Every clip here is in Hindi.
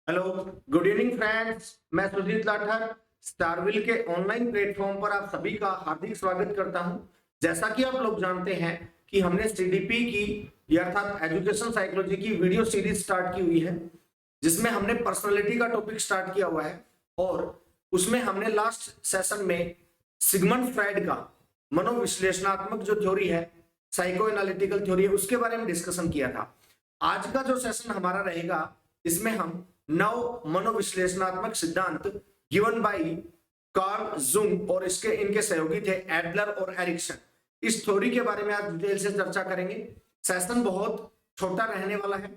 Hello, good evening friends. मैं सुजीत लाठर स्टारविल के ऑनलाइन प्लेटफॉर्म पर आप सभी का हार्दिक स्वागत करता हूं। जैसा कि आप लोग जानते हैं कि हमने सीडीपी की अर्थात एजुकेशन साइकोलॉजी की वीडियो सीरीज स्टार्ट की हुई है, जिसमें हमने पर्सनालिटी का टॉपिक स्टार्ट किया हुआ है और उसमें हमने लास्ट सेशन में सिगमंड फ्राइड का मनोविश्लेषणात्मक जो थ्योरी है, साइको एनालिटिकल थ्योरी है, उसके बारे में डिस्कशन किया था। आज का जो सेशन हमारा रहेगा, इसमें हम नव मनोविश्लेषणात्मक सिद्धांत गिवन बाय कार्ल जुंग और इसके इनके सहयोगी थे एडलर और एरिक्सन, इस थ्योरी के बारे में आज डिटेल से चर्चा करेंगे। सेशन बहुत छोटा रहने वाला है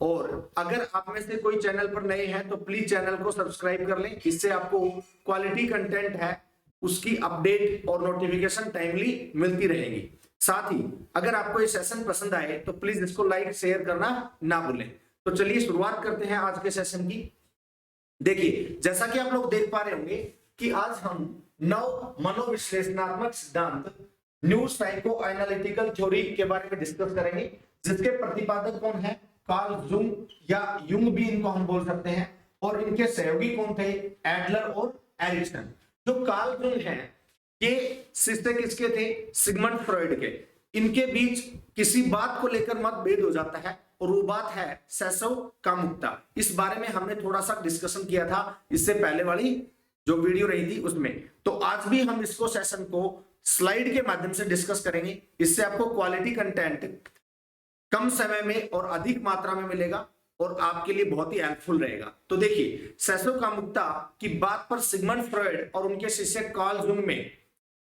और अगर आप में से कोई चैनल पर नए हैं तो प्लीज चैनल को सब्सक्राइब कर लें। इससे आपको क्वालिटी कंटेंट है उसकी अपडेट और नोटिफिकेशन टाइमली मिलती रहेगी। साथ ही अगर आपको ये सेशन पसंद आए तो प्लीज इसको लाइक शेयर करना ना भूलें। तो चलिए शुरुआत करते हैं आज के सेशन की। देखिए, जैसा कि आप लोग देख पा रहे होंगे कि आज हम नव मनोविश्लेषणात्मक सिद्धांत न्यू साइको एनालिटिकल थ्योरी के बारे में डिस्कस करेंगे, जिसके प्रतिपादक कौन है? कार्ल जुंग या युंग भी इनको हम बोल सकते हैं, और इनके सहयोगी कौन थे? एडलर और एरिक्सन। जो कार्ल जुंग है, ये शिष्य किसके थे? सिगमंड फ्रॉइड के। इनके बीच किसी बात को लेकर मतभेद हो जाता है और वो बात है सेसव कामुकता। इस बारे में हमने थोड़ा सा डिस्कशन किया था इससे पहले वाली जो वीडियो रही थी उसमें। तो आज भी हम इसको सेशन को स्लाइड के माध्यम से डिस्कस करेंगे। इससे आपको क्वालिटी कंटेंट कम समय में और अधिक मात्रा में मिलेगा और आपके लिए बहुत ही हेल्पफुल रहेगा। तो देखिए, सेसव कामुकता की बात पर सिगमंड फ्रॉइड और उनके शिष्य कार्ल जुंग में,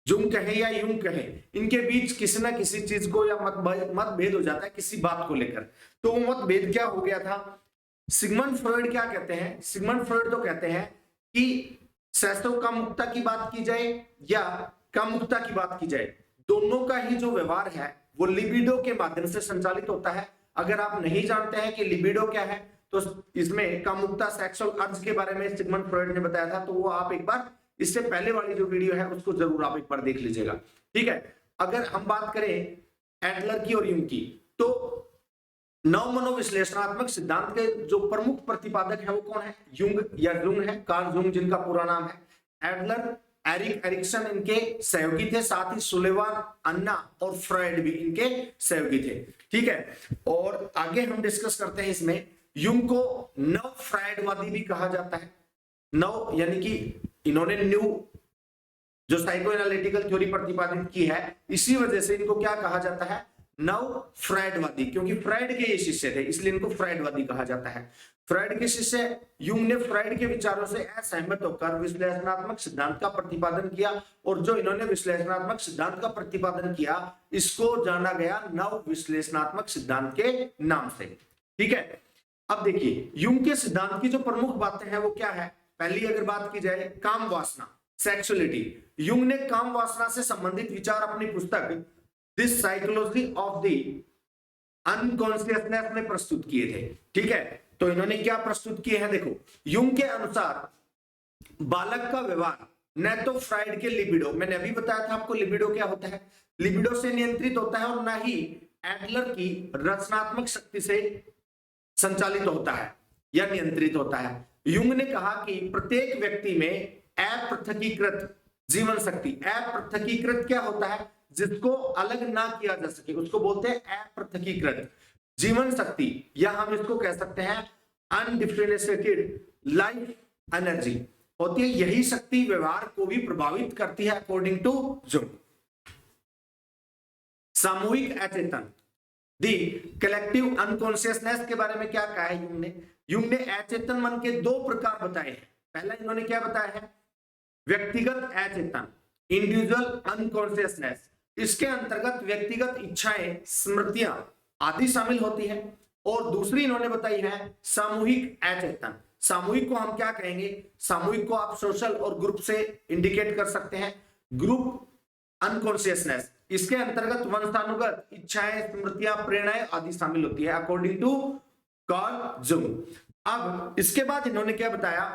जुंग कहे या युंग कहे, इनके बीच किसी ना किसी चीज को या मतभेद हो जाता है किसी बात को लेकर। तो वो मतभेद क्या हो गया था? सिगमंड फ्रॉइड क्या कहते हैं? सिगमंड फ्रॉइड तो कहते हैं कि सेसव कामुकता की बात की जाए या कामुकता की बात की जाए, दोनों का ही जो व्यवहार है वो लिबिडो के माध्यम से संचालित होता है। अगर आप नहीं जानते हैं कि लिबिडो क्या है तो इसमें कामुकता सेक्सुअल अर्ज के बारे में सिगमंड फ्रॉइड ने बताया था, तो वो आप एक बार इससे पहले वाली जो वीडियो है उसको जरूर आप एक बार देख लीजिएगा। ठीक है, अगर हम बात करें एडलर की और युंग की, तो नव मनोविश्लेषणात्मक सिद्धांत के जो प्रमुख प्रतिपादक है वो कौन है? युंग या जुंग है, कार्ल जुंग जिनका पूरा नाम है। एडलर, एरिक एरिक्सन इनके सहयोगी थे, साथ ही सुलेवान, अन्ना और फ्रॉइड भी इनके सहयोगी थे। ठीक है, और आगे हम डिस्कस करते हैं इसमें। युंग को नव फ्राइडवादी भी कहा जाता है। नव यानी कि इन्होंने न्यू जो साइको एनालिटिकल थ्योरी प्रतिपादित की है, इसी वजह से इनको क्या कहा जाता है? नव फ्राइडवादी, क्योंकि फ्राइड के ये शिष्य थे इसलिए इनको फ्राइडवादी कहा जाता है। फ्राइड के शिष्य युंग ने फ्राइड के विचारों से असहमत होकर विश्लेषणात्मक सिद्धांत का प्रतिपादन किया, और जो इन्होंने विश्लेषणात्मक सिद्धांत का प्रतिपादन किया इसको जाना गया नव विश्लेषणात्मक सिद्धांत के नाम से। ठीक है, अब देखिए युंग के सिद्धांत की जो प्रमुख बातें हैं वो क्या है? पहली अगर बात की जाए, काम वासना, सेक्सुअलिटी। युंग ने काम वासना से संबंधित विचार अपनी पुस्तक this psychology of the unconsciousness में प्रस्तुत किए थे। ठीक है, तो इन्होंने क्या प्रस्तुत किए हैं? देखो, युंग के अनुसार बालक का व्यवहार न तो फ्राइड के लिबिडो, मैंने अभी बताया था आपको लिबिडो क्या होता है, लिबिडो से नियंत्रित होता है, और न ही एडलर की रचनात्मक शक्ति से संचालित होता है या नियंत्रित होता है। युंग ने कहा कि प्रत्येक व्यक्ति में अपृथकीकृत जीवन शक्ति, अपृथकीकृत क्या होता है? जिसको अलग ना किया जा सके उसको बोलते हैं अपृथकीकृत जीवन शक्ति, या हम इसको कह सकते हैं अनडिफरेंशिएटेड लाइफ एनर्जी होती है। यही शक्ति व्यवहार को भी प्रभावित करती है अकॉर्डिंग टू जुंग। सामूहिक अचेतन, दी कलेक्टिव अनकॉन्शियसनेस के बारे में क्या कहा है युंग ने? युंग ने अचेतन मन के दो प्रकार बताए हैं। पहला इन्होंने क्या बताया है? व्यक्तिगत अचेतन, इंडिविजुअल अनकॉन्शियसनेस। इसके अंतर्गत व्यक्तिगत इच्छाएं, स्मृतियां आदि शामिल होती है। और दूसरी इन्होंने बताई है सामूहिक अचेतन। सामूहिक को हम क्या कहेंगे? सामूहिक को आप सोशल और ग्रुप से इंडिकेट कर सकते हैं। ग्रुप अनकॉन्शियसनेस, इसके अंतर्गत वंशानुगत इच्छाएं, स्मृतियां, प्रेरणाएं आदि शामिल होती है अकॉर्डिंग टू कार्ल जुंग। अब इसके बाद इन्होंने क्या बताया?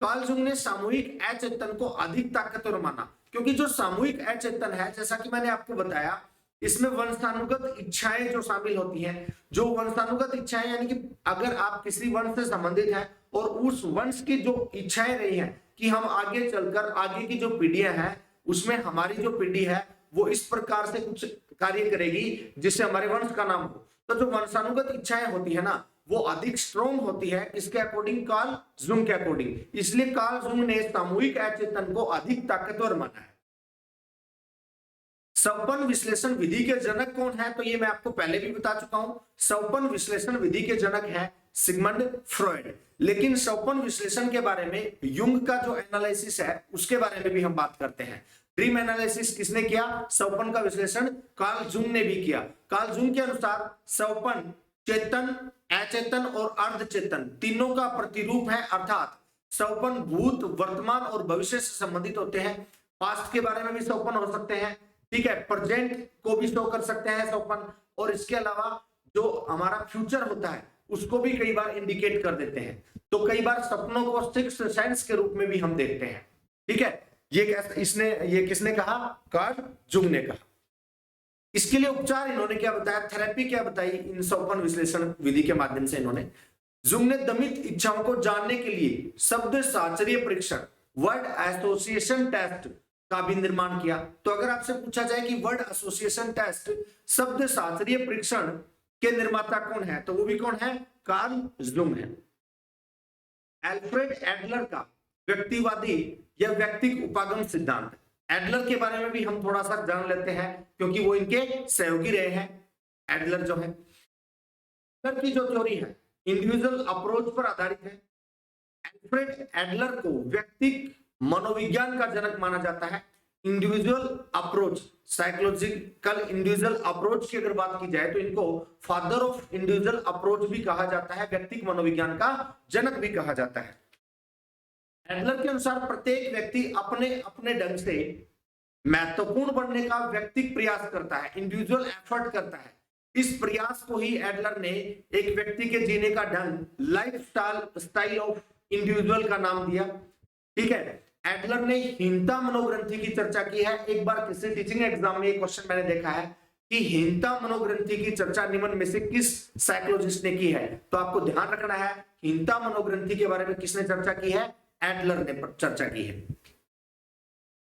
कार्ल जुंग ने सामूहिक अचेतन को अधिक ताकतवर माना, क्योंकि जो सामूहिक अचेतन है, जैसा कि मैंने आपको बताया इसमें वंशानुगत इच्छाएं जो शामिल होती हैं, जो वंशानुगत इच्छाएं यानी कि अगर आप किसी वंश से संबंधित हैं और उस वंश की जो इच्छाएं रही हैं कि हम आगे चलकर आगे की जो पीढ़ियां हैं उसमें हमारी जो पीढ़ी है वो इस प्रकार से कुछ कार्य करेगी जिससे हमारे वंश का नाम हो, तो जो वंशानुगत इच्छाएं होती है ना वो अधिक स्ट्रॉन्ग होती है। इसके अकॉर्डिंग कार्ल जुंग के अकॉर्डिंग, इसलिए कार्ल जुंग ने सामूहिक अचेतन को अधिक ताकतवर माना है। स्वप्न विश्लेषण विधि के जनक कौन है, तो ये मैं आपको पहले भी बता चुका हूं। स्वप्न विश्लेषण विधि के जनक है सिगमंड फ्रॉइड, लेकिन स्वप्न विश्लेषण के बारे में युंग का जो एनालिसिस है उसके बारे में भी हम बात करते हैं। ड्रीम एनालिसिस किसने किया? स्वप्न का विश्लेषण कार्ल जुंग ने भी किया। कार्ल जुंग के अनुसार स्वप्न चेतन, अचेतन और अर्धचेतन तीनों का प्रतिरूप है, अर्थात स्वप्न भूत, वर्तमान और भविष्य से संबंधित होते हैं। पास्ट के बारे में भी स्वप्न हो सकते हैं, ठीक है, प्रेजेंट को भी शो कर सकते हैं स्वप्न, और इसके अलावा जो हमारा फ्यूचर होता है उसको भी कई बार इंडिकेट कर देते हैं। तो कई बार सपनों को सिक्स्थ सेंस के रूप में भी हम देखते हैं, ठीक है। ये किसने कहा? कार्ल जुंग ने कहा। इसके लिए उपचार इन्होंने क्या बताया, थेरेपी क्या बताई इन स्वप्न विश्लेषण विधि के माध्यम से इन्होंने। जुंग ने दमित इच्छाओं को जानने के लिए शब्द साचर्य परीक्षण, वर्ड एसोसिएशन टेस्ट का भी निर्माण किया। तो अगर आपसे पूछा जाए कि वर्ड एसोसिएशन टेस्ट, शब्द शास्त्रीय परीक्षण के निर्माता कौन है, तो वो भी कौन है? कार्ल जुंग है। एल्फ्रेड एडलर का व्यक्तिवादी या व्यक्तिक उपागम सिद्धांत, एडलर के बारे में भी हम थोड़ा सा जान लेते हैं क्योंकि वो इनके सहयोगी रहे हैं। एडलर जो है, एडलर की जो थ्योरी है इंडिविजुअल अप्रोच पर आधारित है। एल्फ्रेड एडलर को व्यक्तिक मनोविज्ञान का जनक माना जाता है। Individual approach, psychological individual approach की अगर बात की जाए तो इनको फादर ऑफ इंडिविजुअल अप्रोच भी कहा जाता है, व्यक्तिक मनोविज्ञान का जनक भी कहा जाता है। एडलर के अनुसार प्रत्येक व्यक्ति अपने अपने ढंग से महत्वपूर्ण बनने का व्यक्तिक प्रयास करता है, इंडिविजुअल एफर्ट करता है। इस प्रयास को ही एडलर ने एक व्यक्ति के जीने का ढंग, लाइफ स्टाइल ऑफ इंडिविजुअल का नाम दिया, ठीक है। एडलर ने हीनता मनोग्रंथि की चर्चा की है। एक बार किसी टीचिंग एग्जाम में ये क्वेश्चन मैंने देखा है कि हीनता मनोग्रंथि की चर्चा निम्न में से किस साइकोलॉजिस्ट ने की है, तो आपको ध्यान रखना है हीनता मनोग्रंथि के बारे में किसने चर्चा की है? एडलर ने चर्चा की है,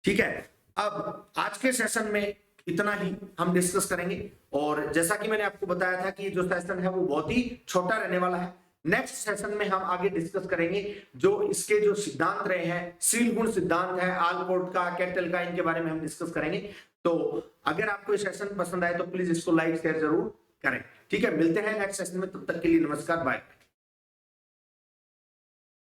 ठीक है। अब आज के सेशन में इतना ही हम डिस्कस करेंगे, और जैसा कि मैंने आपको बताया था कि जो सेशन है वो बहुत ही छोटा रहने वाला है। नेक्स्ट सेशन में हम आगे डिस्कस करेंगे जो इसके जो सिद्धांत रहे हैं, सील गुण सिद्धांत है, आलपोर्ट का, कैटल का, इनके बारे में हम डिस्कस करेंगे। तो अगर आपको ये सेशन पसंद आए तो प्लीज इसको लाइक शेयर जरूर करें, ठीक है। मिलते हैं नेक्स्ट सेशन में, तब तक के लिए नमस्कार, बाय।